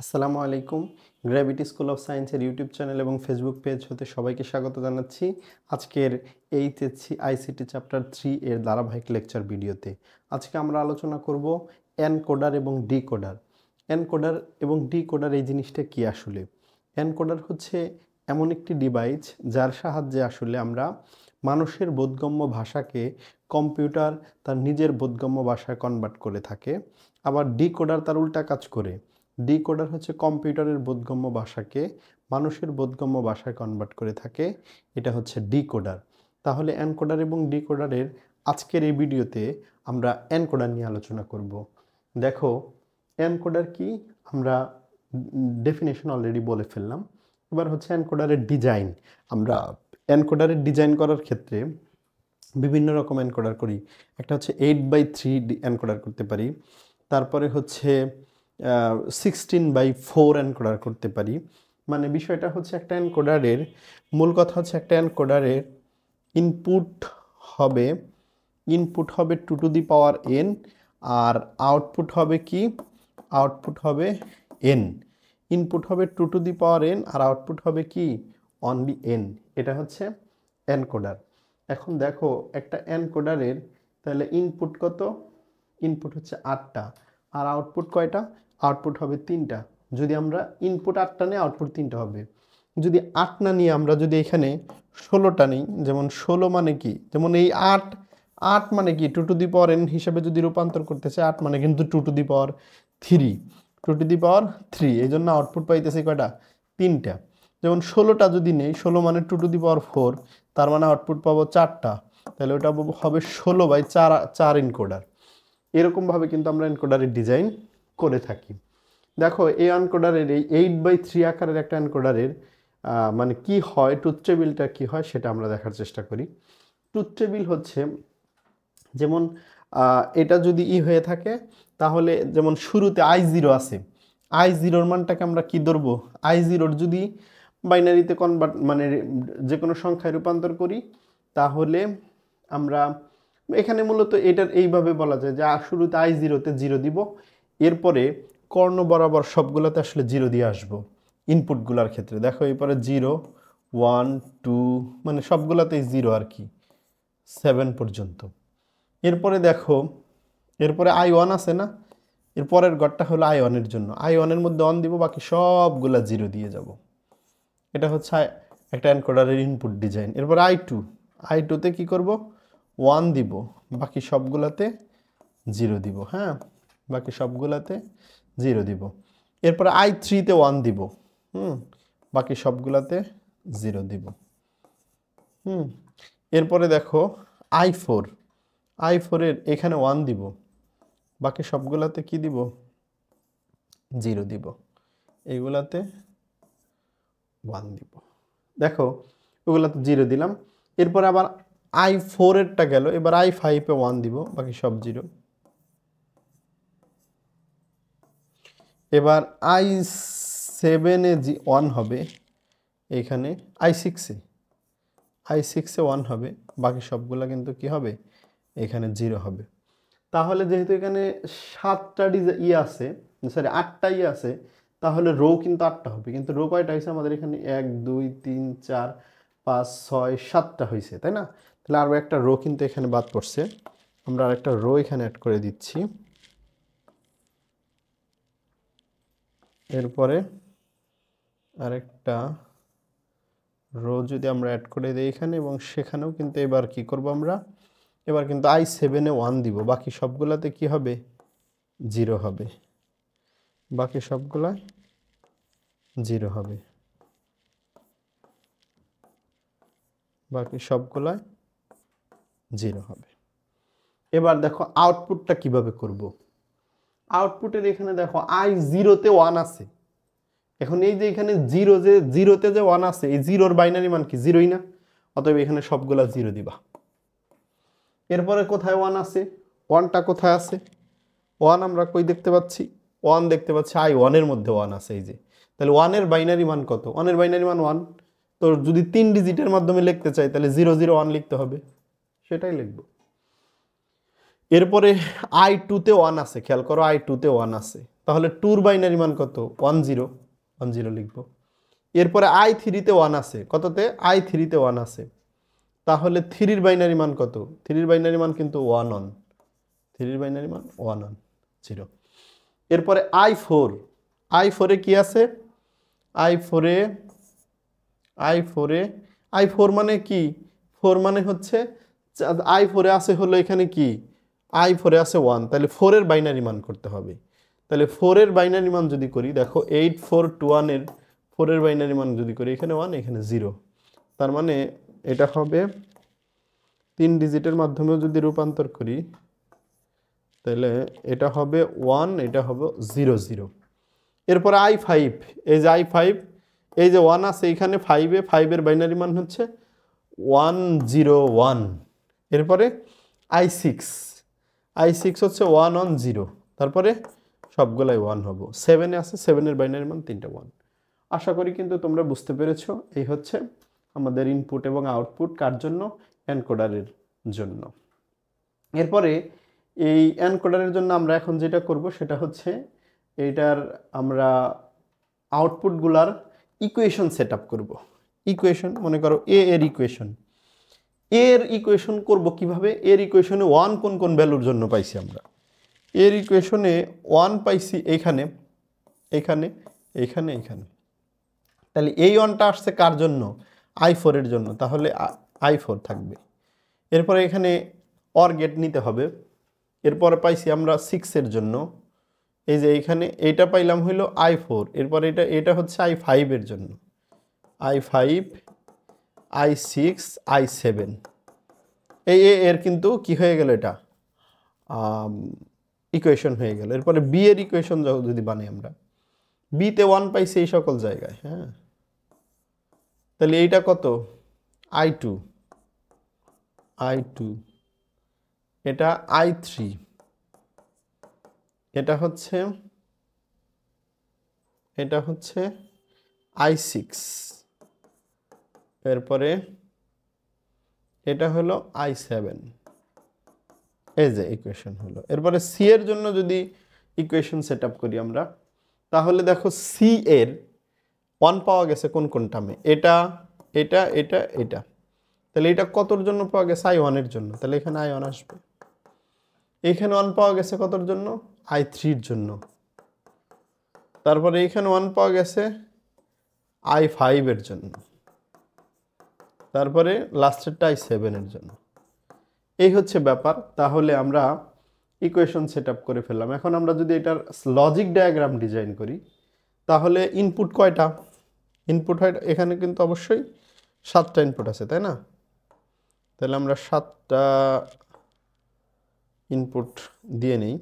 আসসালামু আলাইকুম। Gravity school of সায়েন্সের ইউটিউব চ্যানেল এবং ফেসবুক পেজ হতে সবাইকে স্বাগত জানাচ্ছি আজকের এইচএসসি আইসিটি চ্যাপ্টার 3 এর ধারাবাহিক লেকচার ভিডিওতে। আজকে আমরা আলোচনা করব এনকোডার এবং ডিকোডার। এনকোডার এবং ডিকোডার এই জিনিসটা কি আসলে? এনকোডার হচ্ছে এমন একটি ডিভাইস যার সাহায্যে আসলে আমরা মানুষের বোধগম্য ভাষাকে কম্পিউটার তার নিজের বোধগম্য ভাষায় কনভার্ট করে থাকে। আবার ডিকোডার তার উল্টা কাজ করে। ডিকোডার হচ্ছে কম্পিউটারের বোধগম্য ভাষাকে মানুষের বোধগম্য ভাষায় কনভার্ট করে থাকে, এটা হচ্ছে ডিকোডার। তাহলে এনকোডার এবং ডিকোডারের আজকের এই ভিডিওতে আমরা এনকোডার নিয়ে আলোচনা করব। দেখো এনকোডার কি, আমরা ডেফিনেশন অলরেডি বলে ফেললাম। এবার হচ্ছে এনকোডারের ডিজাইন। আমরা এনকোডারের ডিজাইন করার ক্ষেত্রে বিভিন্ন রকম এনকোডার করি। একটা হচ্ছে 8/3 এনকোডার করতে পারি, তারপরে হচ্ছে 16/4 এনকোডার করতে পারি। মানে বিষয়টা হচ্ছে একটা এনকোডারের মূল কথা হচ্ছে একটা এনকোডারের ইনপুট হবে 2 টু দি পাওয়ার n, আর আউটপুট হবে কি, আউটপুট হবে n। ইনপুট হবে 2 টু দি পাওয়ার n আর আউটপুট হবে কি অনলি n। এটা হচ্ছে এনকোডার। এখন দেখো একটা এনকোডারের তাহলে ইনপুট কত? ইনপুট হচ্ছে 8টা আর আউটপুট কয়টা? আউটপুট হবে 3টা। যদি আমরা ইনপুট 8টা নিই আউটপুট 3টা হবে। যদি 8 না নিয়ে আমরা যদি এখানে 16টা নিই, যেমন 16 মানে কি, যেমন এই 8 মানে কি 2 টু দি পাওয়ার n হিসেবে যদি রূপান্তর করতে চাই 8 মানে কিন্তু 2 to the power 3, 2 to the পাওয়ার 3। এই জন্য আউটপুট পাইতেছে কয়টা? 3টা। যেমন 16টা যদি নেই, 16 মানে 2 টু দি পাওয়ার 4, তার মানে আউটপুট পাবো 4টা। তাহলে ওটা হবে 16/4 এনকোডার। এরকমভাবে কিন্তু আমরা এনকোডারের ডিজাইন করে থাকি। দেখো এই এনকোডারের এই 8/3 আকারের একটা এনকোডারের মানে কি হয়, ট্রুথ টেবিলটা কি হয় সেটা আমরা দেখার চেষ্টা করি। ট্রুথ টেবিল হচ্ছে যেমন এটা যদি হয়ে থাকে তাহলে যেমন শুরুতে I0 আছে, I0-র মানটাকে আমরা কি ধরবো? I0-র যদি বাইনারিতে কনভার্ট মানে যে কোনো সংখ্যায় রূপান্তর করি তাহলে আমরা এখানে মূলত এটার এইভাবে বলা যায় যে শুরুতে I0-তে 0 দিব, এরপরে কর্ণ বরাবর সবগুলোতে আসলে 0 দিয়ে আসবো ইনপুটগুলোর ক্ষেত্রে। দেখো এরপরে 0, 1, 2 মানে সবগুলোতেই 0 আর কি 7 পর্যন্ত। এরপরে দেখো এরপরে I1 আছে না, এরপরের ঘরটা হলো I1-এর জন্য। I1-এর মধ্যে 1 দিব, বাকি সবগুলা 0 দিয়ে যাব। এটা হচ্ছে একটা এনকোডারের ইনপুট ডিজাইন। এরপর I2-তে কি করব? 1 দিব, বাকি সবগুলাতে 0 দিব। হ্যাঁ, বাকি সবগুলাতে 0 দিব। এরপর I3-তে 1 দিব, বাকি সবগুলাতে 0 দিব। এরপরে দেখো I4-এর এখানে 1 দিব, বাকি সবগুলাতে কি দিব? 0 দিব। এইগুলাতে 1 দিব। দেখো ওগুলাতে 0 দিলাম। এরপর আবার I4-এরটা গেল, এবার I5-এ 1 দিব, বাকি সব 0। এবার I7-এ 1 হবে, এখানে I6-এ 1 হবে, বাকি সবগুলা কিন্তু কি হবে? এখানে 0 হবে। তাহলে যেহেতু এখানে 7টা আছে, সরি 8টা আছে, তাহলে রো কিন্তু 8টা হবে। কিন্তু রো কয়টা হয়েছে আমাদের এখানে? 1, 2, 3, 4, 5, 6, 7টা হয়েছে, তাই না? তাহলে আরও একটা রো কিন্তু এখানে বাদ পড়ছে। আমরা আরেকটা রো এখানে অ্যাড করে দিচ্ছি। এরপরে আরেকটা রো যদি আমরা অ্যাড করে দিই এখানে, এবং সেখানেও কিন্তু এবার কি করব আমরা? এবার কিন্তু I7-এ 1 দিব, বাকি সবগুলাতে কি হবে? 0 হবে। বাকি সবগুলাই 0 হবে, বাকি সবগুলাই 0 হবে। এবার দেখো আউটপুটটা কিভাবে করব। আউটপুটের এখানে দেখো I0-তে 1 আছে। এখন এই যে এখানে 0-তে যে 1 আছে, এই 0-র বাইনারি মান কি? 0ই না? অতএব এখানে সবগুলা 0 দিবা। এরপরে কোথায় 1 আছে? 1টা কোথায় আছে? 1 আমরা কই দেখতে পাচ্ছি? 1 দেখতে পাচ্ছি I1-এর মধ্যে 1 আছে, এই যে। তাহলে 1-এর বাইনারি মান কত? 1-এর বাইনারি মান 1। তো যদি 3 ডিজিটের মাধ্যমে লিখতে চাই তাহলে 001 লিখতে হবে, সেটাই লিখব। এরপরে I2-তে 1 আছে, খেয়াল করো I2-তে 1 আছে, তাহলে 2 বাইনারি মান কত 10 লিখব। এরপরে i3 তে 1 আছে, কততে i3 তে 1 আছে, তাহলে 3 বাইনারি মান কত, 3 বাইনারি মান কিন্তু 1 অন, 3 বাইনারি মান 1 অন 0। এরপরে i4 কি আছে, i4 মানে কি, 4 মানে হচ্ছে i4 আছে হলো এখানে কি, i4 আছে 1, তাহলে 4 এর বাইনারি মান করতে হবে। তাহলে 4 এর বাইনারি মান যদি করি, দেখো 8421 এর 4 এর বাইনারি মান যদি করি, এখানে 1 এখানে 0, তার মানে এটা হবে 3 ডিজিটের মাধ্যমে যদি রূপান্তর করি, তাহলে এটা হবে 1, এটা হবে 00। এরপরে i5, এই যে i5, এই যে 1 আছে এখানে 5 এর বাইনারি মান হচ্ছে 101। এরপরে i6 হচ্ছে 110, তারপরে সবগুলাই 1 হবো। 7 আছে, 7 এর বাইনারি মান 3টা 1। আশা করি কিন্তু তোমরা বুঝতে পেরেছো। এই হচ্ছে আমাদের ইনপুট এবং আউটপুট কার জন্য, এনকোডারের জন্য। এরপরে এই এনকোডারের জন্য আমরা এখন যেটা করব সেটা হচ্ছে এইটার আমরা আউটপুটগুলার ইকুয়েশন সেট আপ করবো। ইকুয়েশন মনে করো এর ইকুয়েশন করব কিভাবে, এর ইকুয়েশনে 1 কোন কোন ভ্যালুর জন্য পাইছি আমরা, এর ইকুয়েশনে 1 পাইছি এখানে, তাহলে এই 1টা আসছে কার জন্য, i4 এর জন্য, তাহলে i4 থাকবে। এরপরে এখানে অর গেট নিতে হবে। এরপরে পাইছি আমরা 6 এর জন্য, এই যে এইখানে এইটা পাইলাম হইল i4, এরপরে এটা হচ্ছে i5 এর জন্য, i5 i6 i7, এর কিন্তু কি হয়ে গেল, এটা ইকুয়েশন হয়ে গেল। এরপরে বি এর ইকুয়েশন যদি বানাই আমরা, বিতে 1 পাইছি এই সকল জায়গায়, হ্যাঁ, তাহলে এইটা কত i2, এটা i3, এটা হচ্ছে i6, এরপরে এটা হলো i7, এই যে ইকুয়েশন হলো। এরপরে সি এর জন্য যদি ইকুয়েশন সেট আপ করি আমরা, তাহলে দেখো সি এর 1 পাওয়া গেছে কোন কোন টার্মে, এটা, তাহলে এটা কতর জন্য পাওয়া গেছে, i1 এর জন্য, তাহলে এখানে i1 আসবে। এখানে 1 পাওয়া গেছে কতর জন্য, i3 এর জন্য, তারপরে এখানে 1 পাওয়া গেছে i5 এর জন্য, তারপরে লাস্টেরটা i7 এর জন্য। এই হচ্ছে ব্যাপার। তাহলে আমরা ইকুয়েশন সেট আপ করে ফেললাম। এখন আমরা যদি এটার লজিক ডায়াগ্রাম ডিজাইন করি, তাহলে ইনপুট কয়টা, ইনপুট হয় এখানে কিন্তু অবশ্যই 7টা ইনপুট আছে, তাই না? তাহলে আমরা 7টা ইনপুট দিয়ে নেই।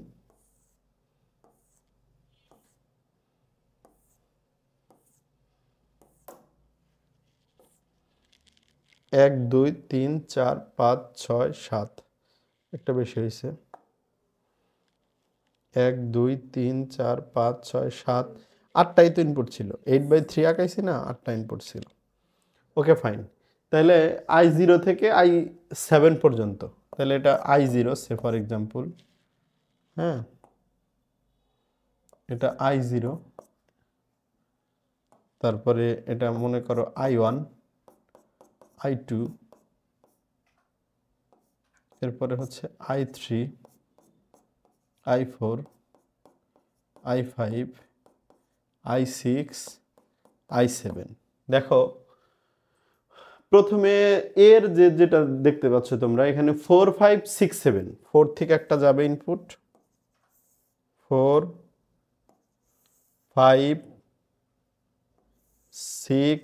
এক, 2, 3, 4, 5, 6, 7, একটা বেশি হয়েছে। 1, 2, 3, 4, 5, 6, 7, 8টাই তো ইনপুট ছিল। 8/3 আঁকাইছি না, 8টা ইনপুট ছিল। Okay fine. তাহলে i0 থেকে i7 পর্যন্ত, তাহলে এটা i0 সে ফর এক্সাম্পল, হ্যাঁ, এটা i0, তারপরে এটা মনে করো i1, i2, এরপরে হচ্ছে i3, i4, i5, i6, i7। দেখো প্রথমে এর যেটা দেখতে পাচ্ছ তোমরা এখানে 4, 5, 6, 7, 4 থেকে একটা যাবে ইনপুট, 4, 5, 6,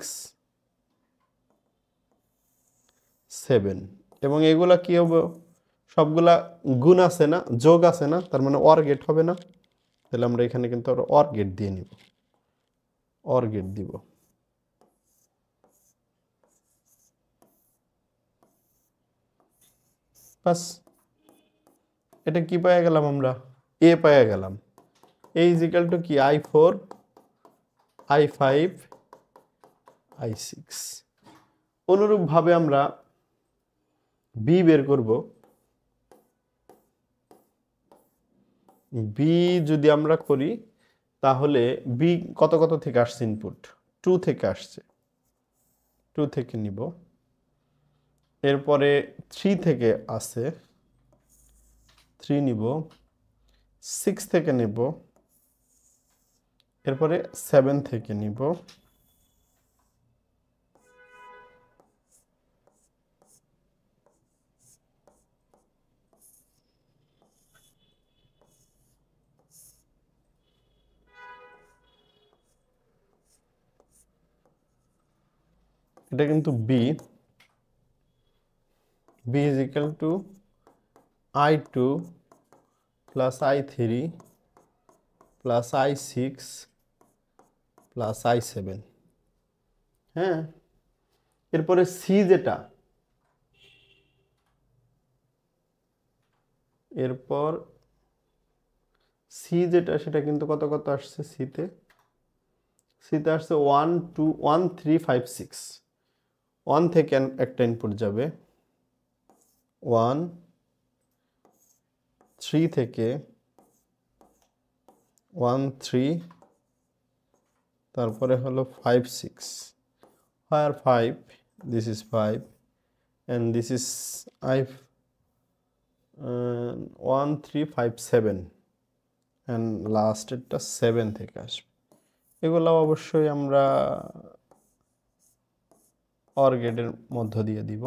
7, এবং এগুলা কি হবে, সবগুলা গুণ আছে না, যোগ আছে না, তার মানে অর গেট হবে না। তাহলে আমরা এখানে কিন্তু অর গেট দিয়ে নিব, অর গেট দিব। বাস, এটা কি পাওয়া গেলাম আমরা, এ পাওয়া গেলাম। এ ইজ ইকুয়াল টু কি, i4, i5, i6। অনুরূপভাবে আমরা বি বের করব। বি যদি আমরা করি, তাহলে বি কত কত থেকে আসছে ইনপুট? 2 থেকে আসছে, 2 থেকে নিব। এরপরে 3 থেকে আসে, 3 নিব। 6 থেকে নেব, এরপরে 7 থেকে নিব। এটা কিন্তু B is equal to I2 plus I3 plus I6 plus I7। হ্যাঁ, এরপরে সি যেটা, এরপর সি যেটা সেটা কিন্তু কত কত আসছে সিতে? সিতে আসছে 1 2 1 3 5 6। 1 থেকে একটা ইনপুট যাবে, 1 3 থেকে 1 3, তারপরে হলো 5 6। Where 5? This is 5 and this is I 1 3 5 7 and last এটা 7 থেকে আসবে। এগুলো অবশ্যই আমরা অর গেটের মধ্য দিয়ে দিব,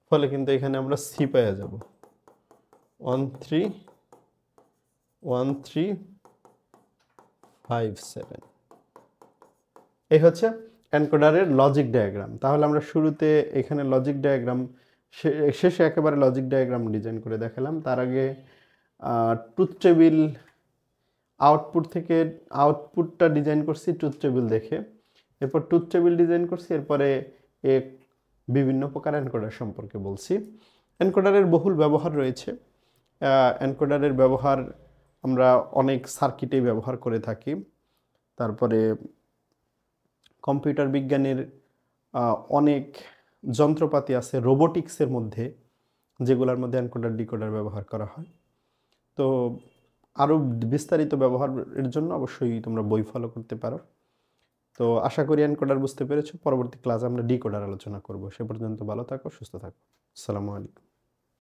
ফলে কিন্তু এখানে আমরা সি পেয়ে যাব 1 3 1 3 5 7। এই হচ্ছে এনকোডারের লজিক ডায়াগ্রাম। তাহলে আমরা শুরুতে এখানে লজিক ডায়াগ্রাম, শেষে একেবারে লজিক ডায়াগ্রাম ডিজাইন করে দেখালাম। তার আগে ট্রুথ টেবিল আউটপুটটা ডিজাইন করছি ট্রুথ টেবিল দেখে, এরপর ট্রুথ টেবিল ডিজাইন করছি, এরপরে বিভিন্ন প্রকার এনকোডার সম্পর্কে বলছি। এনকোডারের বহুল ব্যবহার রয়েছে। এনকোডারের ব্যবহার আমরা অনেক সার্কিটেই ব্যবহার করে থাকি। তারপরে কম্পিউটার বিজ্ঞানের অনেক যন্ত্রপাতি আছে রোবোটিক্সের মধ্যে, যেগুলোর মধ্যে এনকোডার ডিকোডার ব্যবহার করা হয়। তো আরও বিস্তারিত ব্যবহারের জন্য অবশ্যই তোমরা বই ফলো করতে পারো। তো আশা করি এনকোডার বুঝতে পেরেছো। পরবর্তী ক্লাসে আমরা ডিকোডার আলোচনা করব। সে পর্যন্ত ভালো থাকো, সুস্থ থাকো। আসসালামু আলাইকুম।